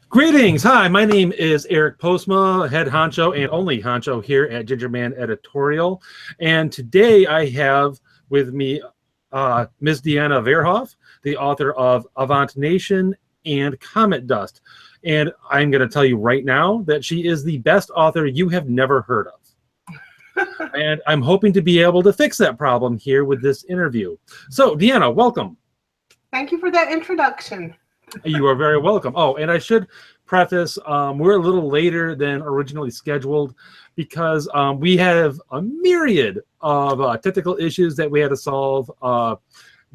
Greetings. Hi, my name is Eric Postma, head honcho and only honcho here at Gingerman Editorial. And today I have with me Ms. Deanna Verhoff, the author of Avant and Comet Dust. And I'm going to tell you right now that she is the best author you have never heard of. And I'm hoping to be able to fix that problem here with this interview. So, Deanna, welcome. Thank you for that introduction. You are very welcome. Oh, and I should preface, we're a little later than originally scheduled because we have a myriad of technical issues that we had to solve.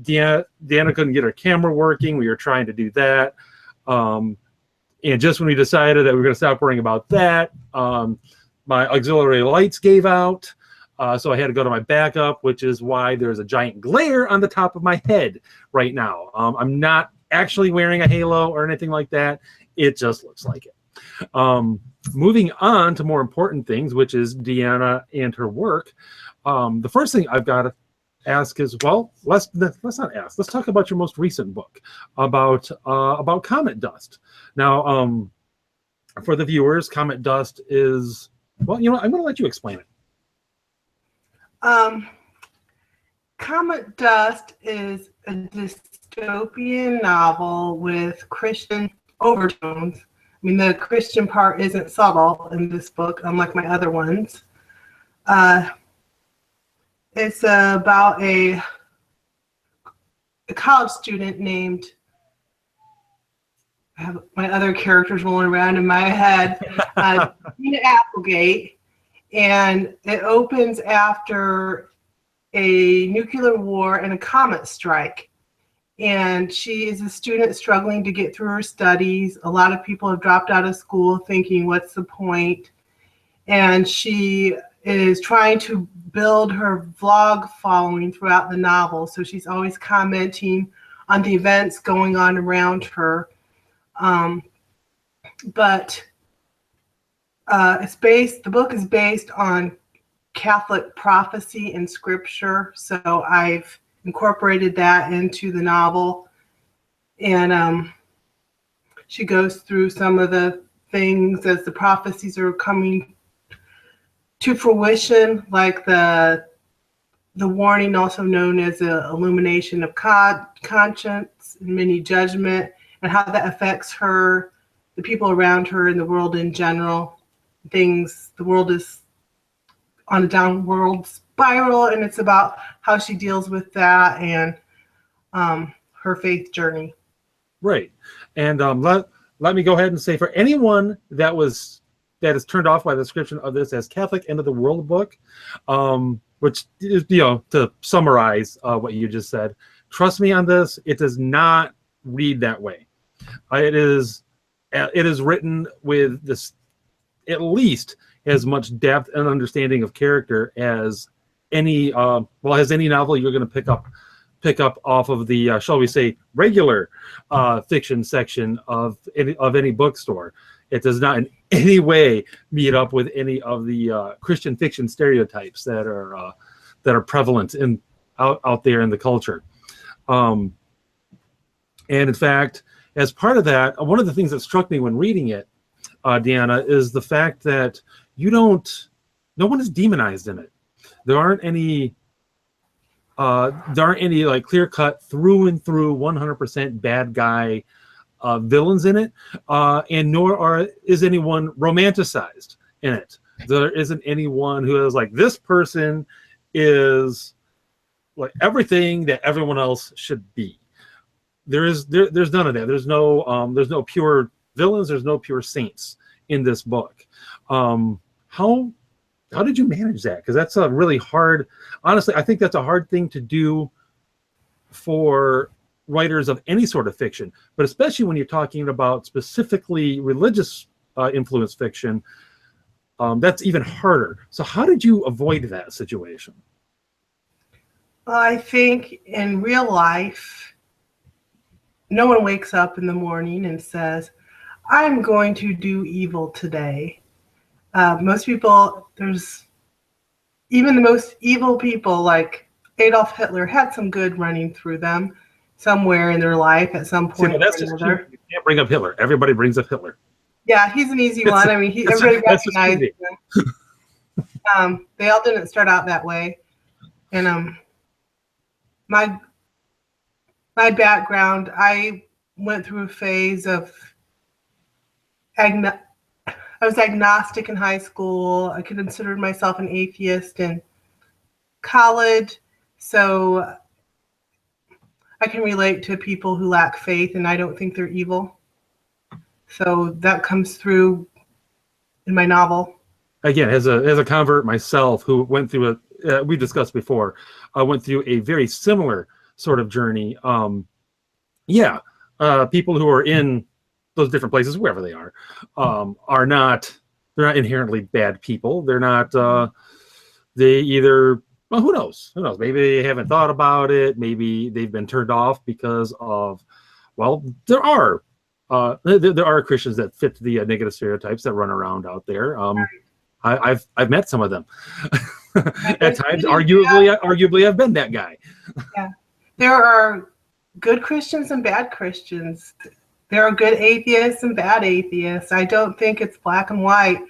Deanna couldn't get her camera working. We were trying to do that. And just when we decided that we were going to stop worrying about that, my auxiliary lights gave out. So I had to go to my backup, which is why there's a giant glare on the top of my head right now. I'm not actually wearing a halo or anything like that. It just looks like it. Moving on to more important things, which is Deanna and her work. The first thing I've got to ask is, well, let's not ask. Let's talk about your most recent book about Comet Dust. Now, for the viewers, Comet Dust is, well, you know, I'm going to let you explain it. Comet Dust is a dystopian novel with Christian overtones. I mean, the Christian part isn't subtle in this book, unlike my other ones. It's about a college student named, I have my other characters rolling around in my head, Tina Applegate, and it opens after a nuclear war and a comet strike. And she is a student struggling to get through her studies. A lot of people have dropped out of school thinking, what's the point? And she is trying to build her vlog following throughout the novel. So she's always commenting on the events going on around her. But the book is based on Catholic prophecy and scripture. So I've incorporated that into the novel. And she goes through some of the things as the prophecies are coming to fruition, like the warning, also known as the illumination of conscience and many judgment, and how that affects her, the people around her, and the world in general. The world is on a downward spiral, and it's about how she deals with that and her faith journey. Right. And let me go ahead and say, for anyone that is turned off by the description of this as Catholic end of the world book, which is, you know, to summarize what you just said, trust me on this, it does not read that way. It is written with this, at least as much depth and understanding of character as any novel you're going to pick up off of the shall we say regular fiction section of any bookstore. It does not in any way meet up with any of the Christian fiction stereotypes that are prevalent out there in the culture. And in fact, as part of that, one of the things that struck me when reading it, Deanna, is the fact that no one is demonized in it. There aren't any like clear-cut through and through 100% bad guy villains in it, and nor is anyone romanticized in it. There isn't anyone who is like, this person is like everything that everyone else should be. There's none of that. There's no pure villains. There's no pure saints in this book. How did you manage that? Because that's a really hard, honestly, I think that's a hard thing to do for writers of any sort of fiction, but especially when you're talking about specifically religious influence fiction, that's even harder. So how did you avoid that situation? Well, I think in real life, no one wakes up in the morning and says, I'm going to do evil today. Most people, even the most evil people like Adolf Hitler had some good running through them. somewhere in their life at some See, point now that's or just another. you can't bring up Hitler. Everybody brings up Hitler. Yeah, he's an easy one. I mean, everybody That's just recognizes easy. him. They all didn't start out that way. And my background, I went through a phase of I was agnostic in high school. I considered myself an atheist in college. So I can relate to people who lack faith, and I don't think they're evil. So that comes through in my novel. Again, as a convert myself, who went through we discussed before, I went through a very similar sort of journey. People who are in those different places, wherever they are not, they're not inherently bad people. They're not. They either, well, who knows? Who knows? Maybe they haven't thought about it. Maybe they've been turned off because of, well, there are Christians that fit the negative stereotypes that run around out there. I've met some of them. At times, arguably, I've been that guy. Yeah, there are good Christians and bad Christians. There are good atheists and bad atheists. I don't think it's black and white.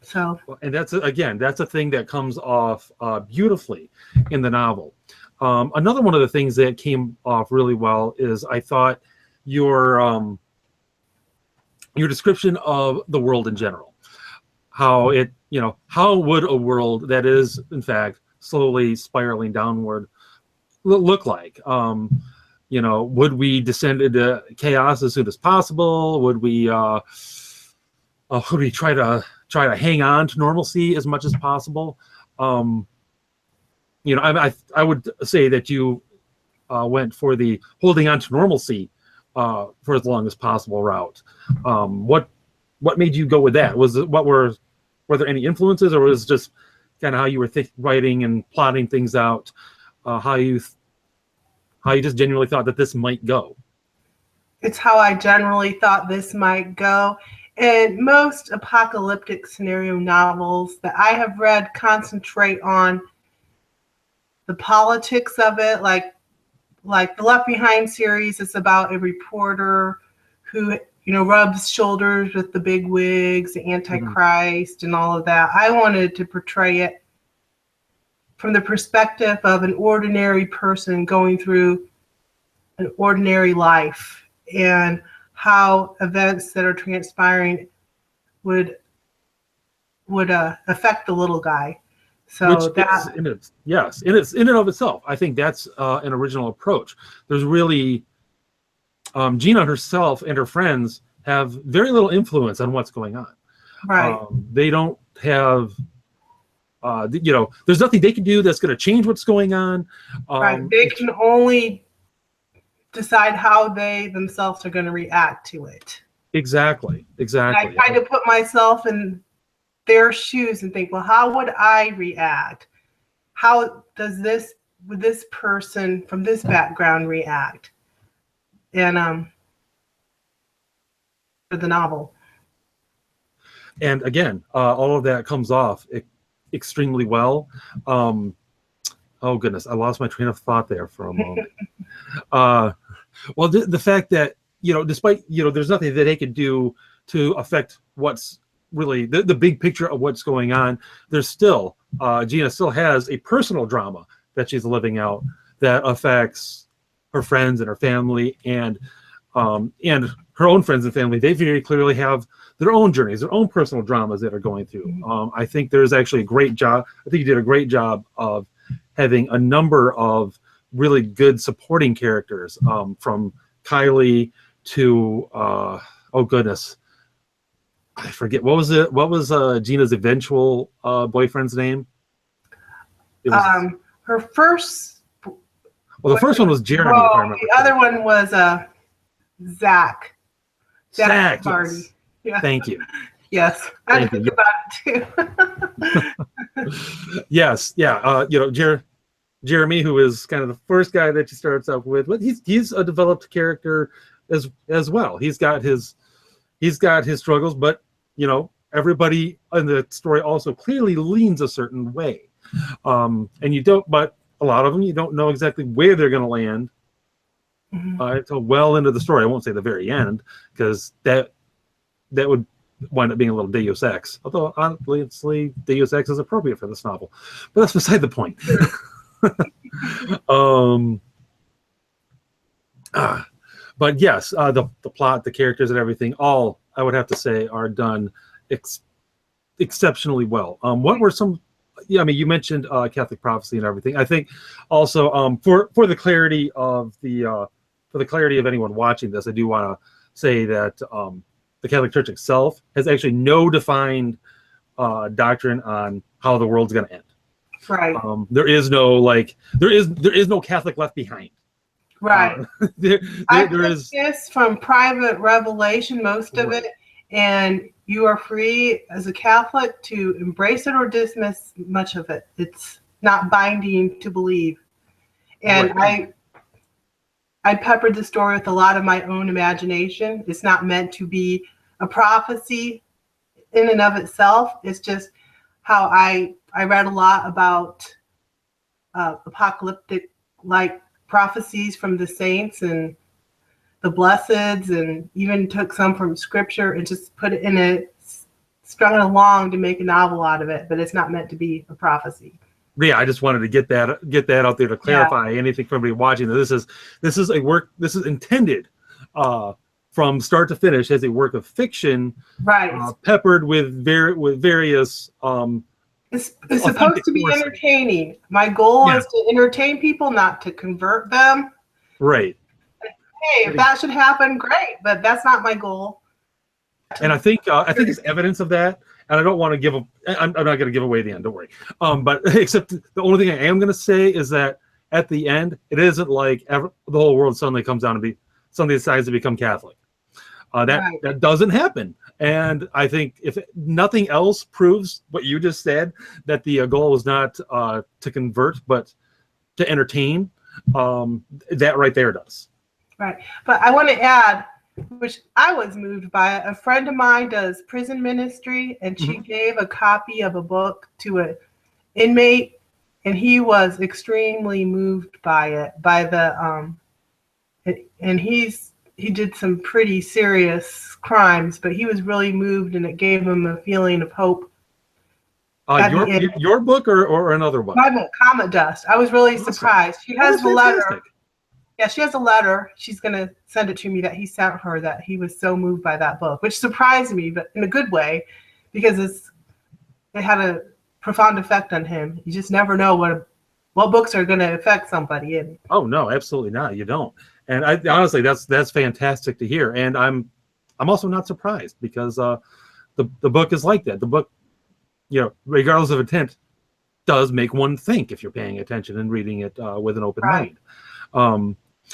So, and that's a thing that comes off beautifully in the novel. Another one of the things that came off really well is, I thought, your description of the world in general. How would a world that is in fact slowly spiraling downward look like? Would we descend into chaos as soon as possible? Would we try to hang on to normalcy as much as possible? I would say that you went for the holding on to normalcy for as long as possible route. What made you go with that? Were there any influences, or was it just kind of how you were writing and plotting things out? How you just genuinely thought that this might go? It's how I generally thought this might go. And most apocalyptic scenario novels that I have read concentrate on the politics of it. Like the Left Behind series is about a reporter who, rubs shoulders with the big wigs, the Antichrist, and all of that. I wanted to portray it from the perspective of an ordinary person going through an ordinary life, and how events that are transpiring would affect the little guy. So that, in and of itself, I think that's an original approach. There's really Gina herself and her friends have very little influence on what's going on. right. They don't have, there's nothing they can do that's going to change what's going on. Right. They can only decide how they themselves are going to react to it. Exactly. And I try to put myself in their shoes and think, well, how would I react? How would this person from this background react? And for the novel. And again, all of that comes off extremely well. Oh goodness, I lost my train of thought there for a moment. Well, the fact that, despite, there's nothing that they could do to affect what's really the big picture of what's going on, there's still, Gina still has a personal drama that she's living out that affects her friends and her family, and her own friends and family. They very clearly have their own journeys, their own personal dramas that are going through. I think there's actually a great job. I think you did a great job of having a number of really good supporting characters, from Kylie to oh goodness, I forget what was Gina's eventual boyfriend's name? It was, Her first. well, the first one was Jeremy. Oh, if I remember. The other one was Zach. Zach. Party. Yes. Yeah. Thank you. Yes, I think about it too. Yes. Yeah. Jeremy, who is kind of the first guy that she starts out with, but he's a developed character as well. He's got his struggles, but everybody in the story also clearly leans a certain way, and but a lot of them you don't know exactly where they're going to land until well into the story. I won't say the very end, because that would wind up being a little Deus Ex. Although, honestly, Deus Ex is appropriate for this novel. But that's beside the point. But yes, the plot, the characters, and everything, all, I would have to say, are done exceptionally well. What were some... Yeah, I mean, you mentioned Catholic prophecy and everything. I think also for the clarity of anyone watching this, I do want to say that the Catholic Church itself has actually no defined doctrine on how the world's going to end. Right. There is no Catholic left behind. Right. There is this from private revelation, most of it, and you are free as a Catholic to embrace it or dismiss much of it. It's not binding to believe. And I peppered the story with a lot of my own imagination. It's not meant to be a prophecy in and of itself. It's just how I read a lot about apocalyptic like prophecies from the saints and the blesseds, and even took some from scripture and just put it in strung it along to make a novel out of it. But it's not meant to be a prophecy. Yeah, I just wanted to get that out there to clarify anything for anybody watching. This is a work. This is intended from start to finish as a work of fiction, right? Peppered with various. It's supposed to be entertaining. My goal is to entertain people, not to convert them. Right. Hey, if that should happen, great. But that's not my goal. And I think it's evidence of that. And I don't want to give I'm not going to give away the end. Don't worry. But except the only thing I am going to say is that at the end, it isn't like the whole world suddenly comes down to suddenly decides to become Catholic. That doesn't happen. And I think if nothing else proves what you just said, that the goal was not to convert, but to entertain, that right there does. Right. But I want to add, which I was moved by it. A friend of mine does prison ministry, and she gave a copy of a book to an inmate, and he was extremely moved by it. And he did some pretty serious crimes, but he was really moved, and it gave him a feeling of hope. Your book or another one? My book, Comet Dust. I was really surprised. She has the letter. Yeah, she has a letter. She's going to send it to me that he sent her, that he was so moved by that book, which surprised me, but in a good way, because it had a profound effect on him. You just never know what books are going to affect somebody. And oh no, absolutely not. You don't. And honestly, that's fantastic to hear. And I'm also not surprised, because the book is like that. The book, regardless of intent, does make one think if you're paying attention and reading it with an open mind.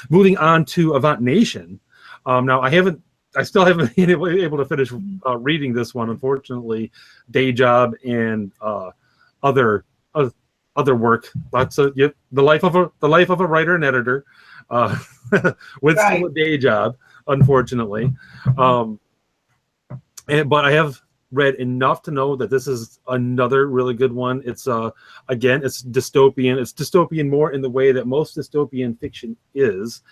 Moving on to Avant Nation. Now I still haven't been able to finish reading this one, unfortunately. Day job and other work. Lots of the life of a writer and editor, with still a day job, unfortunately. But I have read enough to know that this is another really good one. It's again, it's dystopian. It's dystopian more in the way that most dystopian fiction is.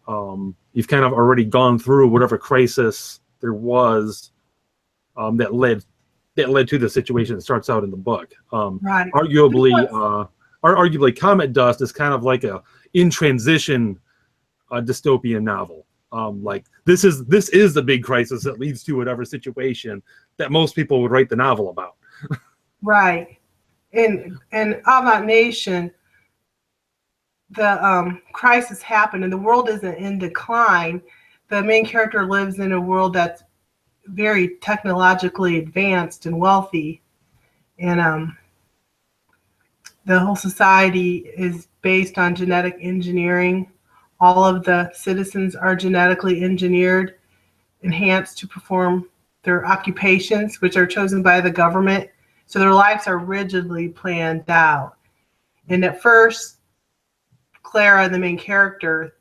You've kind of already gone through whatever crisis there was that led to the situation that starts out in the book. Arguably, Comet Dust is kind of like a in transition dystopian novel. Like this is the big crisis that leads to whatever situation that most people would write the novel about. Right. In Avant Nation, the crisis happened and the world isn't in decline. The main character lives in a world that's very technologically advanced and wealthy, and the whole society is based on genetic engineering. All of the citizens are genetically engineered, enhanced to perform their occupations, which are chosen by the government. So their lives are rigidly planned out. And at first, Clara, the main character,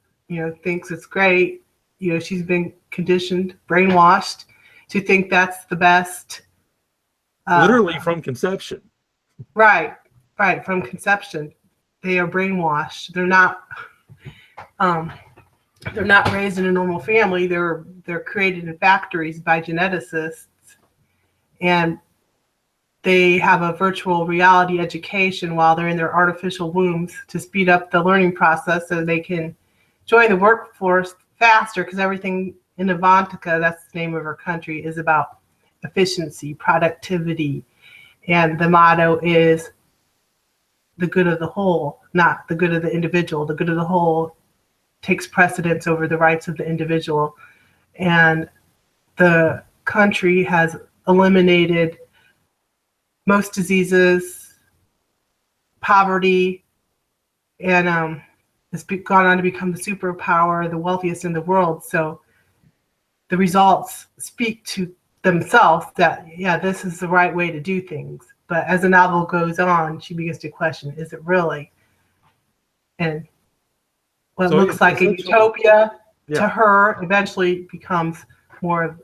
thinks it's great. She's been conditioned, brainwashed to think that's the best. Literally from conception. Right, from conception. They are brainwashed. They're not they're not raised in a normal family. They're created in factories by geneticists, and they have a virtual reality education while they're in their artificial wombs to speed up the learning process so they can join the workforce faster, because everything in Avantica, that's the name of her country, is about efficiency, productivity, and the motto is the good of the whole, not the good of the individual. The good of the whole takes precedence over the rights of the individual. And the country has eliminated most diseases, poverty, and it's gone on to become the superpower, the wealthiest in the world. So the results speak to themselves that, yeah, this is the right way to do things. But as the novel goes on, she begins to question, is it really? And what looks like a utopia to her eventually becomes more of,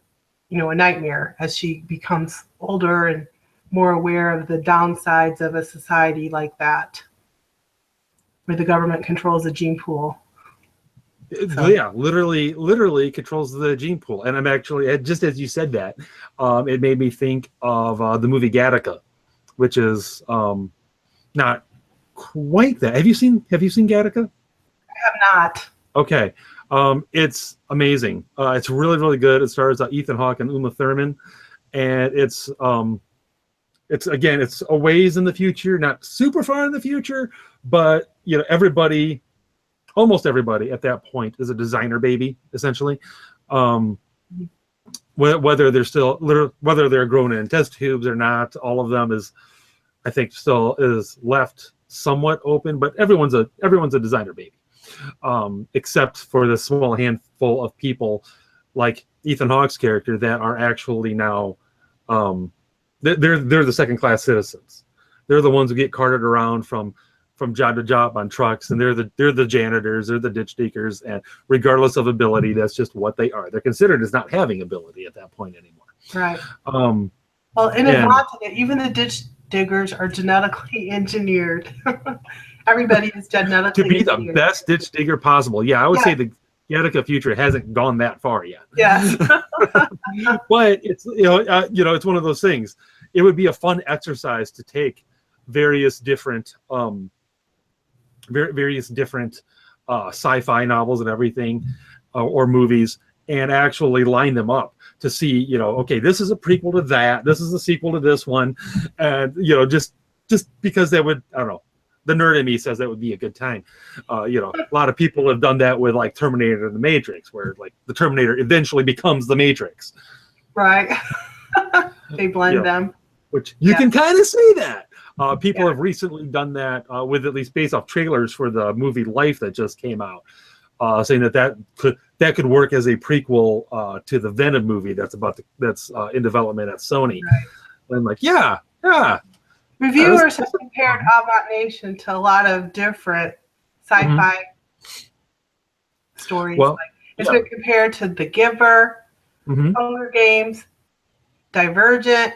a nightmare as she becomes older and more aware of the downsides of a society like that, where the government controls the gene pool. So. Yeah, literally controls the gene pool. And I'm actually, just as you said that, it made me think of the movie Gattaca, which is not quite that. Have you seen Gattaca? I have not. Okay. It's amazing. It's really, really good. It stars Ethan Hawke and Uma Thurman, and it's a ways in the future, not super far in the future, but almost everybody at that point is a designer baby, essentially. Whether they're grown in test tubes or not, all of them I think still is left somewhat open, but everyone's a designer baby. Except for the small handful of people like Ethan Hawke's character that are actually now they're the second class citizens. They're the ones who get carted around from job to job on trucks, and they're the janitors, they're the ditch diggers, and regardless of ability, that's just what they are. They're considered as not having ability at that point anymore. Right. Well, in Avant, even the ditch diggers are genetically engineered. Everybody is genetically to be engineered. The best ditch digger possible. Yeah, I would say the Gattaca future hasn't gone that far yet. Yes. But it's it's one of those things. It would be a fun exercise to take various different sci-fi novels and everything, or movies, and actually line them up to see, okay, this is a prequel to that, this is a sequel to this one, and just because that would, I don't know, the nerd in me says that would be a good time. A lot of people have done that with like Terminator and the Matrix, where like the Terminator eventually becomes the Matrix. Right. They blend them. Which you can kind of see that. People have recently done that with, at least based off trailers for the movie Life that just came out, saying that could work as a prequel to the Venom movie that's in development at Sony. Right. And I'm like, yeah. Reviewers have compared Avant Nation to a lot of different sci-fi stories. Well, it's been compared to The Giver, Hunger Games, Divergent,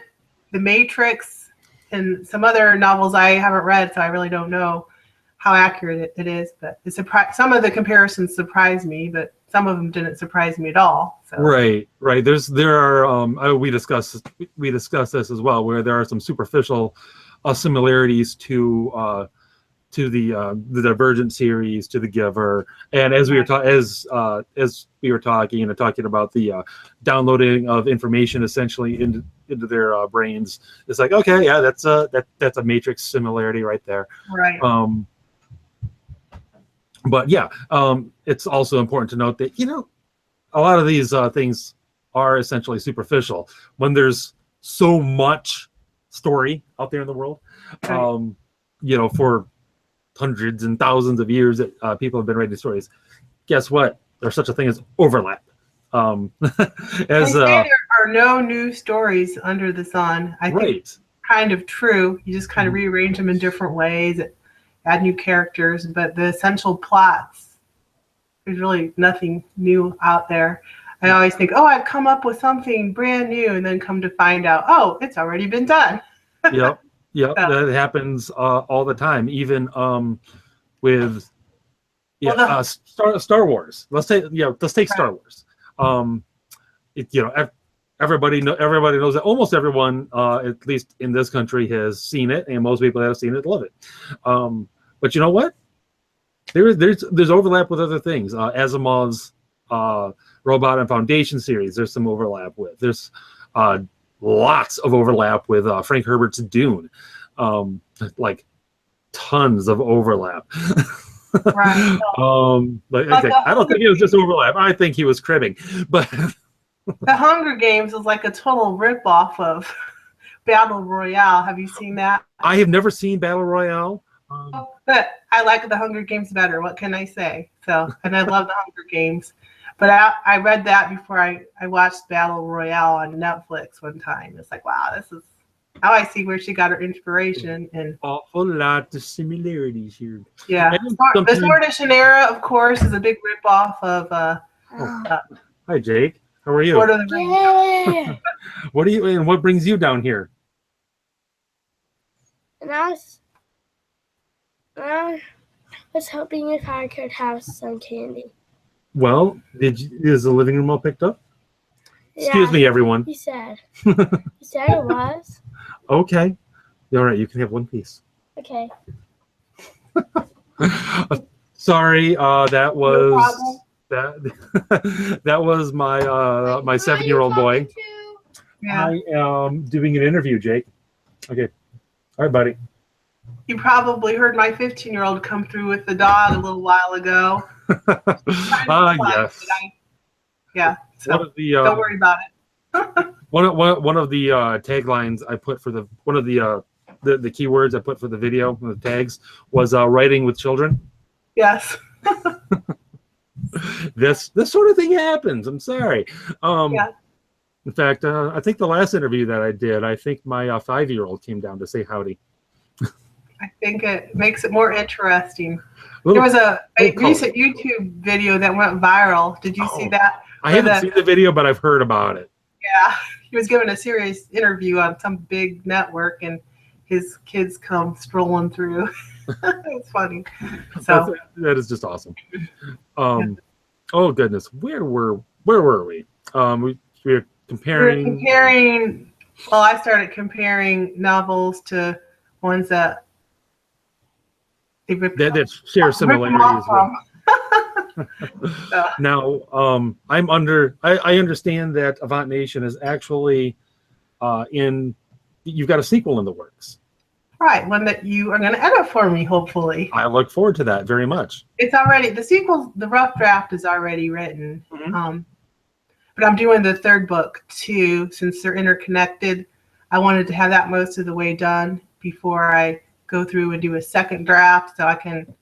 The Matrix, and some other novels I haven't read, so I really don't know how accurate it is. But some of the comparisons surprised me, but some of them didn't surprise me at all. So. Right. There are we discussed this as well, where there are some superficial similarities to the Divergent series, to The Giver, and as we were talking about the downloading of information essentially into their brains, it's like, okay, yeah, that's a Matrix similarity right there. Right. But yeah, it's also important to note that a lot of these things are essentially superficial when there's so much story out there in the world. Right. For hundreds and thousands of years that people have been writing stories. Guess what? There's such a thing as overlap. There are no new stories under the sun. I think it's kind of true. You just kind of rearrange them in different ways, add new characters, but the essential plots, there's really nothing new out there. I always think, I've come up with something brand new, and then come to find out, it's already been done. Yep. That happens all the time. Even with Yeah, Well, Star Wars. Let's take Star Right. Wars. Everybody knows that almost everyone, at least in this country, has seen it, and most people that have seen it love it. But you know what? There's overlap with other things. Asimov's Robot and Foundation series. There's some overlap with. There's lots of overlap with Frank Herbert's Dune. Like tons of overlap. right. Okay, I don't think it was just overlap. I think he was cribbing, but The Hunger Games is like a total ripoff of Battle Royale. Have you seen that? I have never seen Battle Royale. But I like the Hunger Games better. What can I say? So, and I love the Hunger Games. But I read that before I watched Battle Royale on Netflix one time. It's like, wow, this is how I see where she got her inspiration. And Awful lot of similarities here. yeah, the Sword of Shannara, of course, is a big ripoff of Hi, Jake. How are you? Lord of the Rings. Yeah. What brings you down here? And I was hoping if I could have some candy. Well, is the living room all picked up? Excuse Yeah, me, everyone. You said. You said it was. Okay. All right, you can have one piece. Okay. Sorry, that was problem. that was my my 7-year-old boy. Yeah. I am doing an interview, Jake. Okay. All right, buddy. You probably heard my 15-year-old come through with the dog a little while ago. Yes. Yeah. So One of the don't worry about it. one of the taglines I put for one of the keywords I put for the video, the tags, was writing with children. Yes. This sort of thing happens. I'm sorry. Yeah. In fact, I think the last interview that I did, I think my 5-year-old came down to say howdy. I think it makes it more interesting. Little- There was a little recent YouTube video that went viral. Did you see that? I haven't seen the video, but I've heard about it. Yeah. He was giving a serious interview on some big network, and his kids come strolling through. It's funny. So That is just awesome. Oh goodness, where were we? We were comparing. Well, I started comparing novels to ones that that share similarities with. So, Now, I understand that Avant Nation is actually you've got a sequel in the works. right, one that you are going to edit for me, hopefully. I look forward to that very much. It's already, the sequel, the rough draft is already written. Mhm. But I'm doing the third book too, since they're interconnected. I wanted to have that most of the way done before I go through and do a second draft, so I can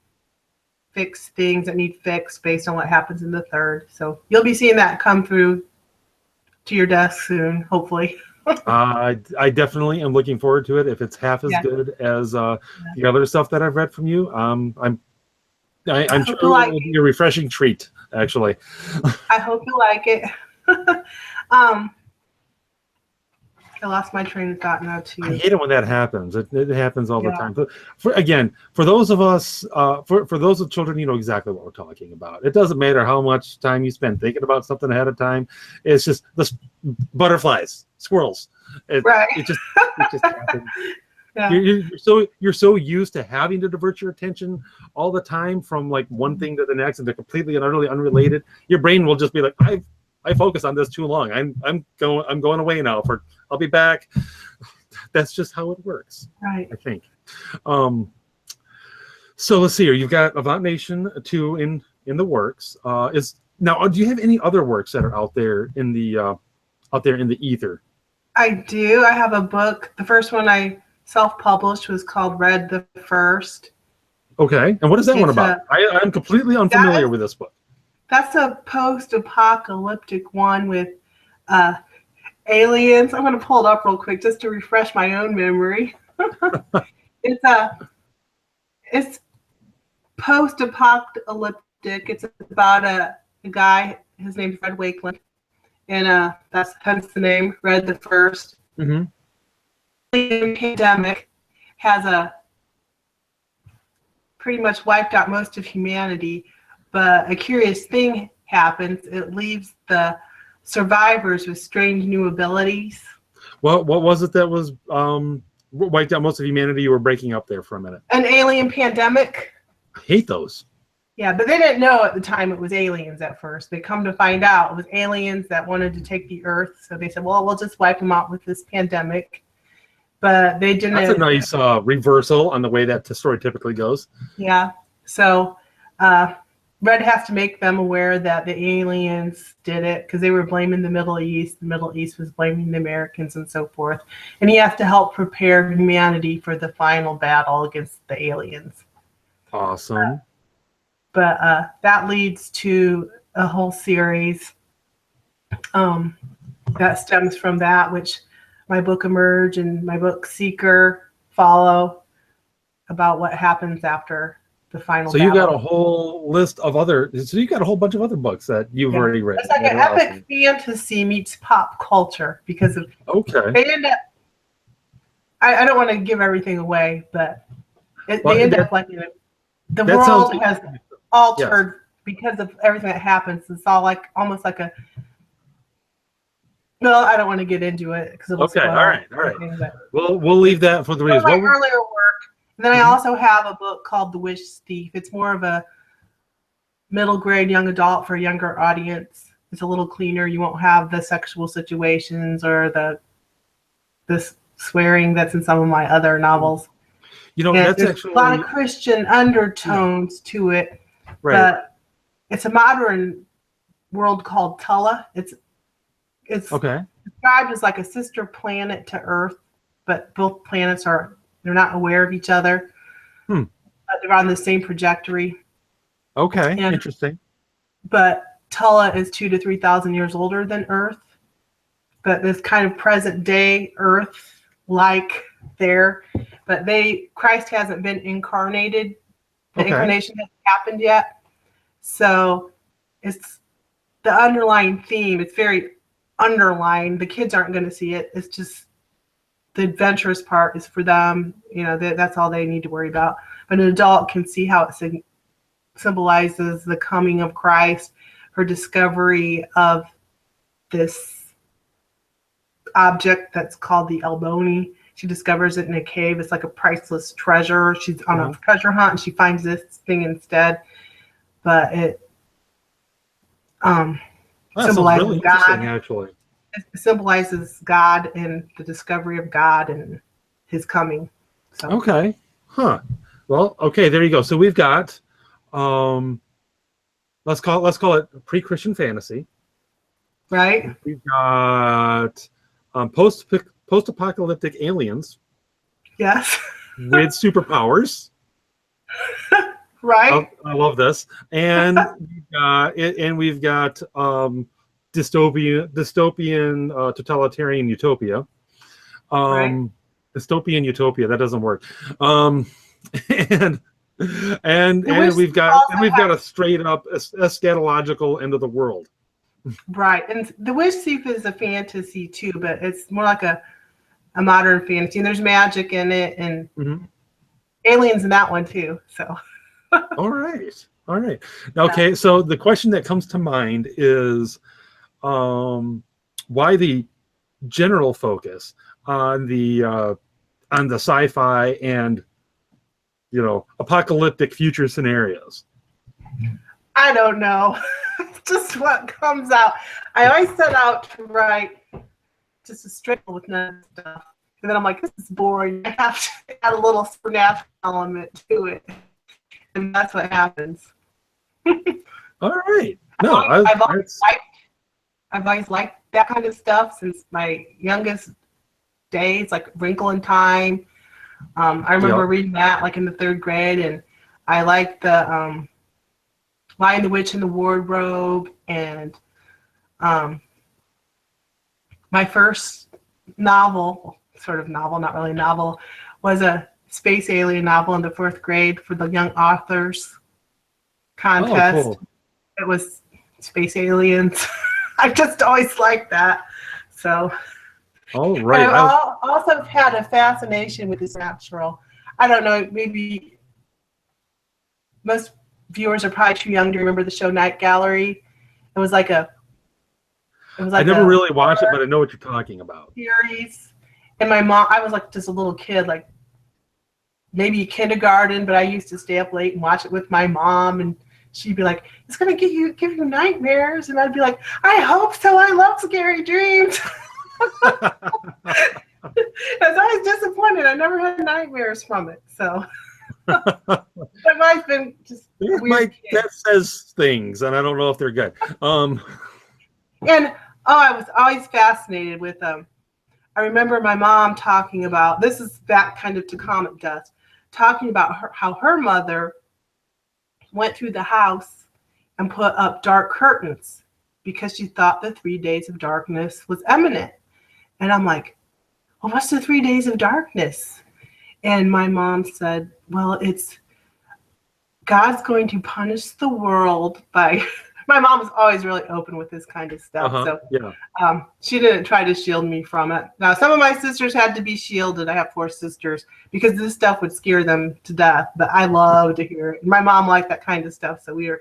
fix things that need fixed based on what happens in the third. So you'll be seeing that come through to your desk soon, hopefully. I definitely am looking forward to it. If it's half as good as the other stuff that I've read from you, I'm sure it will be a refreshing treat. Actually, I hope you like it. I lost my train of thought now too. I hate it when that happens. It happens all the time. But for those of us, for those with children, you know exactly what we're talking about. It doesn't matter how much time you spend thinking about something ahead of time. It's just the butterflies, squirrels. It just happens. Yeah. You're so used to having to divert your attention all the time from like one thing to the next, and they're completely and utterly unrelated. Your brain will just be like, I focus on this too long. I'm going away now. I'll be back. That's just how it works. Right. I think. So let's see here. You've got Avant Nation 2 in the works. Do you have any other works that are out there in the ether? I do. I have a book. The first one I self-published was called Red the First. Okay. And what is that one about? I'm completely unfamiliar with this book. That's a post-apocalyptic one with aliens. I'm going to pull it up real quick just to refresh my own memory. It's post-apocalyptic. It's about a guy. His name's Red Wakeland, and that's hence the name Red the First. Mm-hmm. The pandemic has pretty much wiped out most of humanity. but a curious thing happens. It leaves the survivors with strange new abilities. What was it that was wiped out most of humanity? You were breaking up there for a minute. An alien pandemic. I hate those. Yeah, but they didn't know at the time it was aliens at first. They come to find out it was aliens that wanted to take the Earth. So they said, well, we'll just wipe them out with this pandemic. But they didn't. That's a nice reversal on the way that the story typically goes. Yeah. So Red has to make them aware that the aliens did it because they were blaming the Middle East. The Middle East was blaming the Americans and so forth. And he has to help prepare humanity for the final battle against the aliens. Awesome. But that leads to a whole series that stems from that, which my book Emerge and my book Seeker follow about what happens after the final So battle. you got a whole list of so you got a whole bunch of other books that you've already written. It's like an epic fantasy meets pop culture because of they end up. I don't want to give everything away, but they end up like the world has altered because of everything that happens. It's all like almost like a. No, I don't want to get into it because it'll spoil all right. We'll leave that for the readers. My earlier work. And then I also have a book called The Wish Thief. It's more of a middle grade young adult for a younger audience. It's a little cleaner. You won't have the sexual situations or the swearing that's in some of my other novels. You know, and that's there's actually a lot of Christian undertones to it. Right. But it's a modern world called Tulla. It's described as like a sister planet to Earth, but both planets they're not aware of each other. But they're on the same trajectory. Okay, interesting. But Tulla is 2,000 to 3,000 years older than Earth. But this kind of present day Earth like there. But Christ hasn't been incarnated. The incarnation hasn't happened yet. So it's the underlying theme. It's very underlined. The kids aren't going to see it. It's just the adventurous part is for them. You know, that's all they need to worry about. But an adult can see how it symbolizes the coming of Christ, her discovery of this object that's called the Alboni. She discovers it in a cave. It's like a priceless treasure. She's on a treasure hunt and she finds this thing instead. But it symbolizes really God. Actually. It symbolizes God and the discovery of God and his coming. So. Okay. Huh. Well, okay, there you go. So we've got let's call it pre-Christian fantasy. Right. We've got post-apocalyptic aliens. Yes. With superpowers. Right. I love this. And we've got dystopian totalitarian utopia. Right. Dystopian utopia, that doesn't work. And we've got a straight up eschatological end of the world. Right. And The Wish Thief is a fantasy too, but it's more like a modern fantasy. And there's magic in it and aliens in that one too. So All right. Okay, so the question that comes to mind is why the general focus on the sci-fi and apocalyptic future scenarios? I don't know. It's just what comes out. I always set out to write just a straight with none stuff. And then I'm like, this is boring. I have to add a little supernatural element to it. And that's what happens. All right. No, I've always liked that kind of stuff since my youngest days, like Wrinkle in Time. I remember reading that like in the 3rd grade, and I liked the Lion, the Witch, and the Wardrobe, and my first novel, sort of novel, not really novel, was a space alien novel in the 4th grade for the young authors contest. Oh, cool. It was space aliens. I just always liked that. So. All right. I've also had a fascination with this natural. I don't know, maybe most viewers are probably too young to remember the show Night Gallery. It was like a I never really watched it, but I know what you're talking about. Series. And my mom, I was like just a little kid, like maybe kindergarten, but I used to stay up late and watch it with my mom, and she'd be like, "It's gonna give you nightmares," and I'd be like, "I hope so. I love scary dreams." As I was disappointed, I never had nightmares from it. So that might have been just weird. That says things, and I don't know if they're good. And I was always fascinated with I remember my mom talking about, this is back kind of to Comet Dust, talking about how her mother went through the house and put up dark curtains because she thought the 3 days of darkness was imminent. And I'm like, well, what's the 3 days of darkness? And my mom said, well, it's God's going to punish the world by... My mom was always really open with this kind of stuff. So yeah. She didn't try to shield me from it. Now, some of my sisters had to be shielded. I have 4 sisters because this stuff would scare them to death. But I love to hear it. My mom liked that kind of stuff. So we would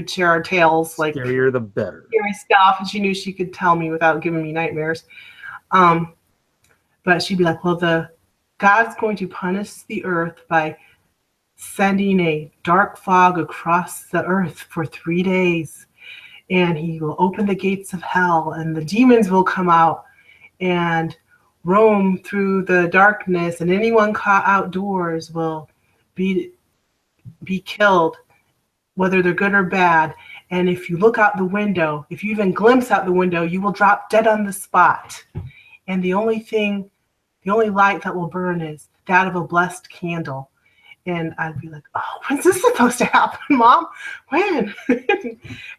share our tales. Like, scarier the better. Scary stuff. And she knew she could tell me without giving me nightmares. But she'd be like, well, God's going to punish the earth by sending a dark fog across the earth for 3 days, and he will open the gates of hell, and the demons will come out and roam through the darkness, and anyone caught outdoors will be killed, whether they're good or bad. And if you look out the window, if you even glimpse out the window, you will drop dead on the spot. And the only light that will burn is that of a blessed candle. And I'd be like, oh, when's this supposed to happen, Mom? When?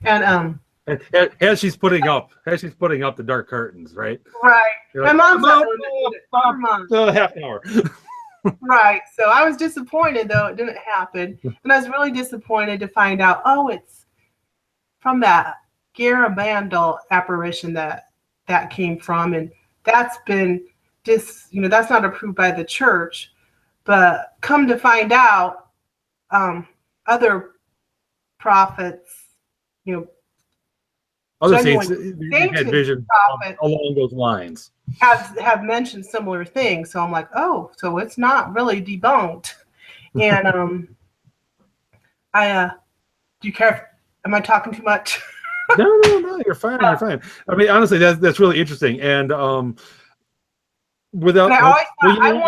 And as she's putting up the dark curtains, right? Right. You're My like, mom's half an hour. Right. So I was disappointed, though it didn't happen. And I was really disappointed to find out, oh, it's from that Garabandal apparition that came from. And that's been that's not approved by the church. But come to find out, other prophets, other saints had vision along those lines. Have mentioned similar things. So I'm like, oh, so it's not really debunked. And do you care? Am I talking too much? No, you're fine. You're fine. I mean, honestly, that's really interesting. And without, I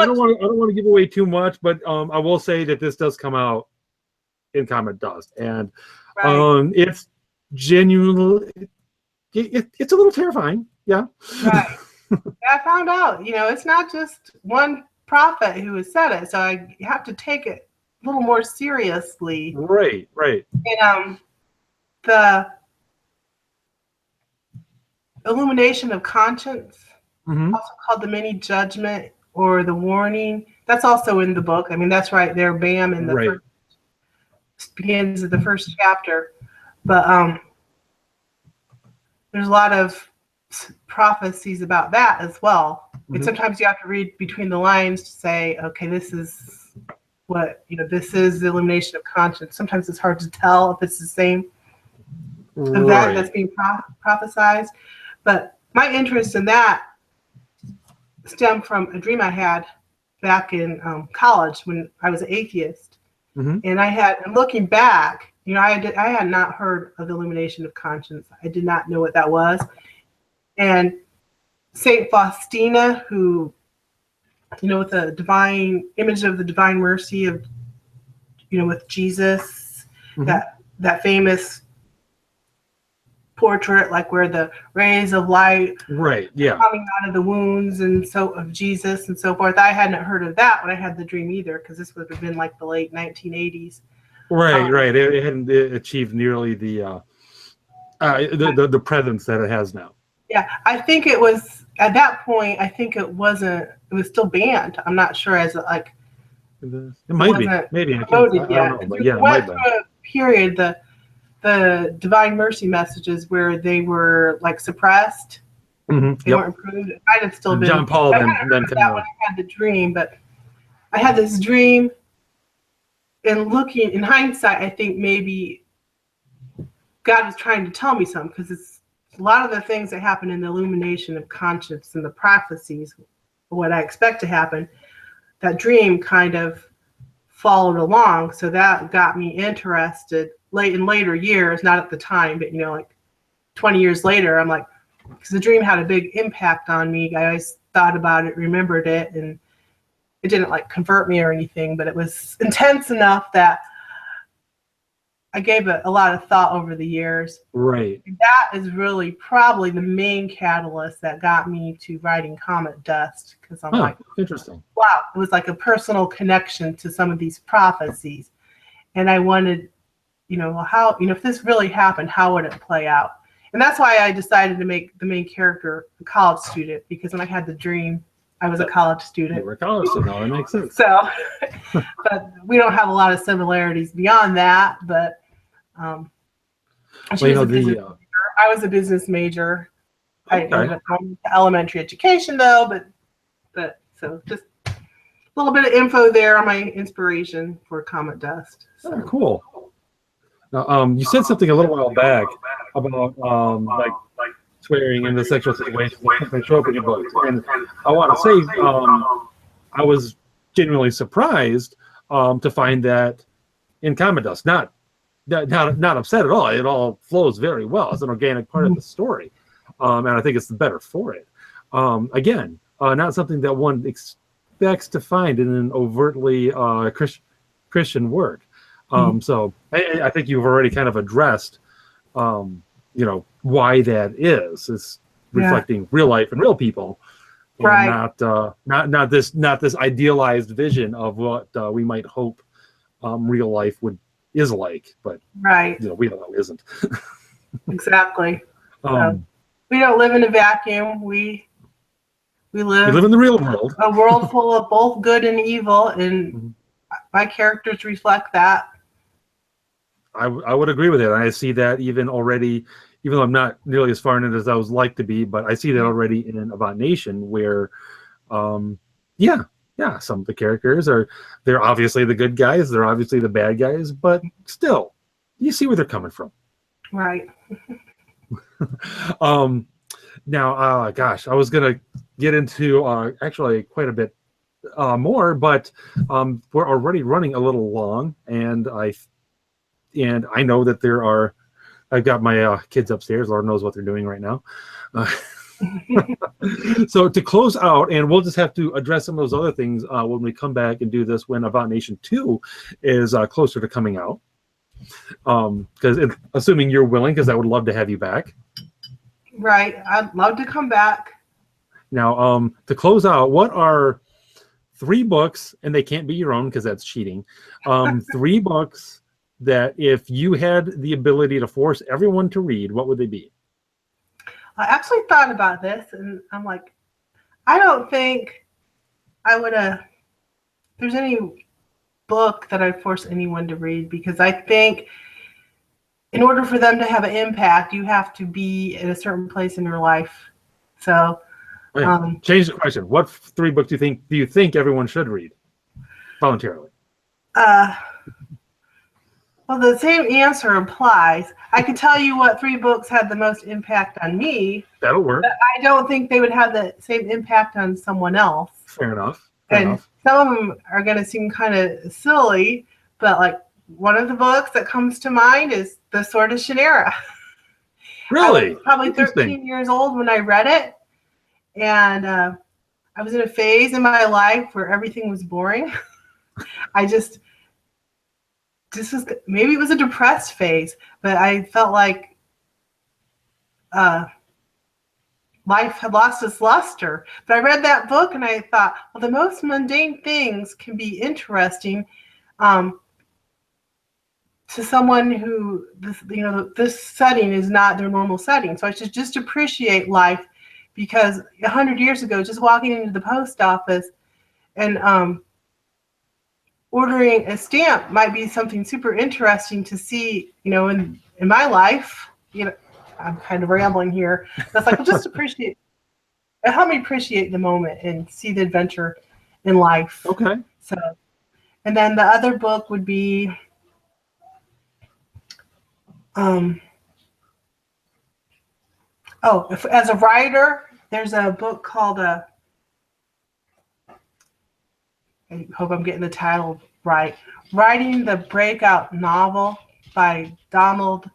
don't want to give away too much, but I will say that this does come out in Comet Dust, and it's genuinely, it's a little terrifying. Yeah. Right. I found out, it's not just one prophet who has said it, so I have to take it a little more seriously. Right. And the illumination of conscience, also called the mini judgment or the warning, that's also in the book. I mean, that's right there, bam, in the begins at the first chapter. But there's a lot of prophecies about that as well. And sometimes you have to read between the lines to say, okay, this is what, this is the illumination of conscience. Sometimes it's hard to tell if it's the same event that's being prophesized. But my interest in that stemmed from a dream I had back in college when I was an atheist. And looking back, I had not heard of the illumination of conscience. I did not know what that was. And Saint Faustina, who, with the divine image of the divine mercy of, with Jesus, that famous portrait, like where the rays of light coming out of the wounds and so of Jesus and so forth. I hadn't heard of that when I had the dream either, because this would have been like the late 1980s. Right. It hadn't achieved nearly the presence that it has now. Yeah, I think it was at that point. I think it was still banned. I'm not sure it might be. Maybe I don't know, but yeah, it went through a period, the divine mercy messages where they were like suppressed. They weren't approved. It might have still been. John Paul then that when I had the dream, but I had this dream, in hindsight, I think maybe God was trying to tell me something, because it's a lot of the things that happen in the illumination of conscience and the prophecies, what I expect to happen, that dream kind of followed along. So that got me interested in later years, not at the time, but like 20 years later, I'm like, because the dream had a big impact on me. I always thought about it, remembered it, and it didn't like convert me or anything, but it was intense enough that I gave it a lot of thought over the years. Right. And that is really probably the main catalyst that got me to writing Comet Dust, because I'm like, interesting. Wow, it was like a personal connection to some of these prophecies. And I wanted, how, if this really happened, how would it play out? And that's why I decided to make the main character a college student, because when I had the dream, I was a college student. You were a college student, now that makes sense. So, but we don't have a lot of similarities beyond that. But I was a business major. I ended up going to elementary education though, but so just a little bit of info there on my inspiration for Comet Dust. So. Oh, cool. Now, you said something a little while back about like swearing in the sexual situation that show up in your books, and I want to say I was genuinely surprised to find that in Comet Dust. Not upset at all. It all flows very well. It's an organic part of the story, and I think it's the better for it. Again, not something that one expects to find in an overtly Christian work. So I think you've already kind of addressed, why that is. It's reflecting real life and real people, and right? Not this idealized vision of what we might hope real life is like, but right, we don't know it isn't. Exactly. We don't live in a vacuum. We live in the real world, a world full of both good and evil, and my characters reflect that. I would agree with it. I see that even already, even though I'm not nearly as far in it as I would like to be, but I see that already in Avant Nation, where, some of the characters they're obviously the good guys, they're obviously the bad guys, but still, you see where they're coming from. Right. Now, gosh, I was gonna get into actually quite a bit more, but we're already running a little long, and I know that I've got my kids upstairs. Lord knows what they're doing right now. So to close out, and we'll just have to address some of those other things when we come back and do this when Avant Nation 2 is closer to coming out. Because assuming you're willing, because I would love to have you back. Right. I'd love to come back. Now, to close out, what are 3 books, and they can't be your own because that's cheating, 3 books that if you had the ability to force everyone to read, what would they be? I actually thought about this, and I'm like, I don't think I would there's any book that I'd force anyone to read, because I think in order for them to have an impact, you have to be in a certain place in your life. So change the question. What 3 books do you think everyone should read voluntarily? Well, the same answer applies. I could tell you what 3 books had the most impact on me. That'll work. But I don't think they would have the same impact on someone else. Fair enough. Some of them are going to seem kind of silly, but like one of the books that comes to mind is The Sword of Shannara. Really? I was probably 13 years old when I read it, and I was in a phase in my life where everything was boring. Maybe it was a depressed phase, but I felt like life had lost its luster. But I read that book and I thought, well, the most mundane things can be interesting to someone who, this setting is not their normal setting. So I should just appreciate life, because 100 years ago, just walking into the post office and ordering a stamp might be something super interesting to see, in my life. I'm kind of rambling here. That's like, well, just help me appreciate the moment and see the adventure in life. Okay. So, And then the other book would be as a writer, there's a book called I hope I'm getting the title right. Writing the Breakout Novel by Donald.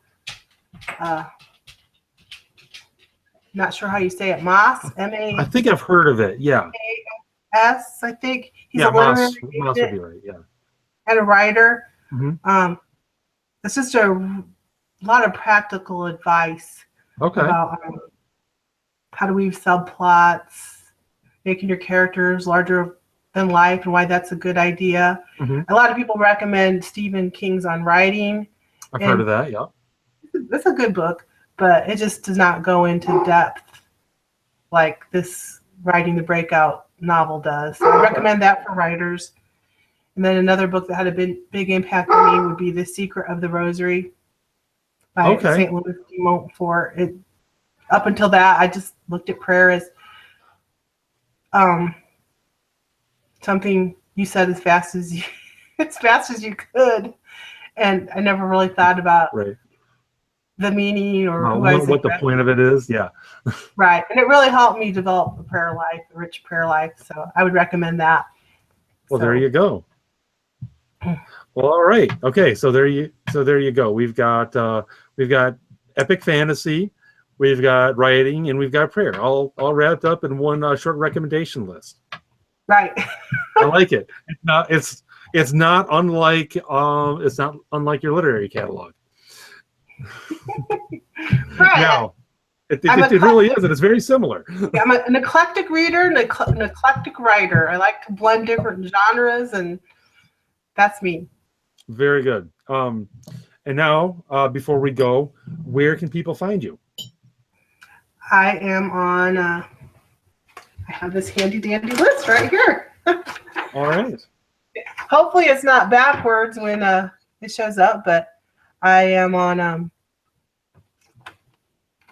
Not sure how you say it. Moss. M-A. I think I've heard of it. Yeah. S. I think he's Yeah, a literary Moss would be right. Yeah. and a writer. Mm-hmm. It's just a lot of practical advice about how to weave subplots, making your characters larger than life, and why that's a good idea. Mm-hmm. A lot of people recommend Stephen King's On Writing. I've heard of that. Yeah. It's a good book, but it just does not go into depth like this Writing the Breakout novel does. So I recommend that for writers. And then another book that had a big impact on me would be The Secret of the Rosary by St. Louis de Montfort. Up until that, I just looked at prayer as something you said as fast as you could, and I never really thought about the meaning or what the point of it is. Yeah. Right, and it really helped me develop a prayer life, a rich prayer life. So I would recommend that. Well, there you go. Well, all right. Okay, so there you go. We've got epic fantasy, we've got writing, and we've got prayer, all wrapped up in one short recommendation list. Right. I like it. It's not unlike your literary catalog. Right. Now, it really is, and it's very similar. Yeah, I'm an eclectic reader and an eclectic writer. I like to blend different genres, and that's me. Very good. And now, before we go, where can people find you? I am on. I have this handy dandy list right here. All right. Hopefully, it's not backwards when it shows up, but I am on.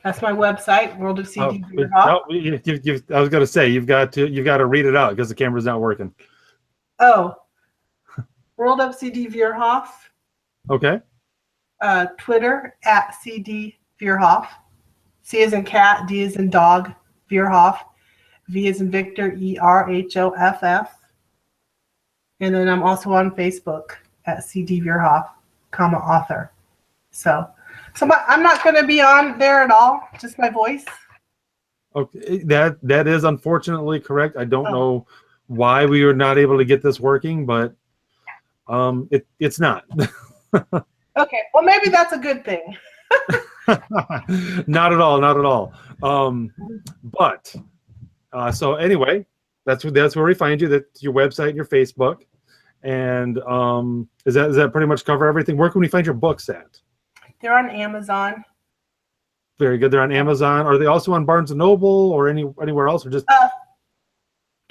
That's my website, World of CD Verhoff. I was going to say you've got to read it out because the camera's not working. Oh, World of CD Verhoff. Okay. Twitter at CD Verhoff. C as in cat, D as in dog, Verhoff. V as in Victor, ERHOFF. And then I'm also on Facebook at CD Verhoff, author. So I'm not going to be on there at all, just my voice. Okay, that is unfortunately correct. I don't know why we were not able to get this working, but it's not. Okay, well maybe that's a good thing. Not at all. But so anyway, that's where we find you. That's your website and your Facebook. And does that pretty much cover everything? Where can we find your books at? They're on Amazon. Very good. They're on Amazon. Are they also on Barnes & Noble or anywhere else, or just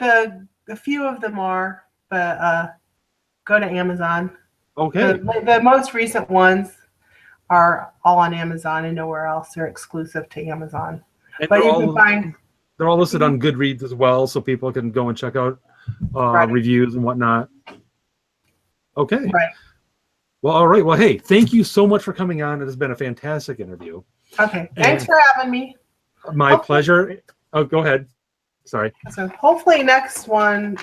a few of them are, but go to Amazon. Okay. The most recent ones are all on Amazon and nowhere else. They're exclusive to Amazon. And but you can find they're all listed on Goodreads as well, so people can go and check out reviews and whatnot. Okay. Right. Well, all right. Well, hey, thank you so much for coming on. It has been a fantastic interview. Okay. Thanks for having me. My pleasure. Oh, go ahead. Sorry. So hopefully the next one,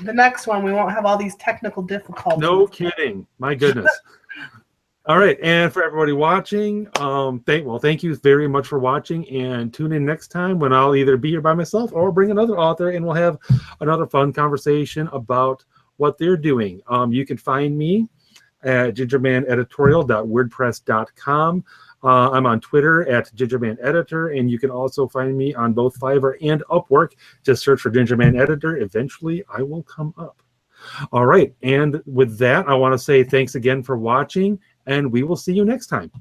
we won't have all these technical difficulties. No kidding. My goodness. All right. And for everybody watching, thank you very much for watching, and tune in next time when I'll either be here by myself or bring another author and we'll have another fun conversation about what they're doing. You can find me at gingermaneditorial.wordpress.com. I'm on Twitter at gingermaneditor, and you can also find me on both Fiverr and Upwork. Just search for Gingerman Editor. Eventually, I will come up. All right, and with that, I want to say thanks again for watching, and we will see you next time.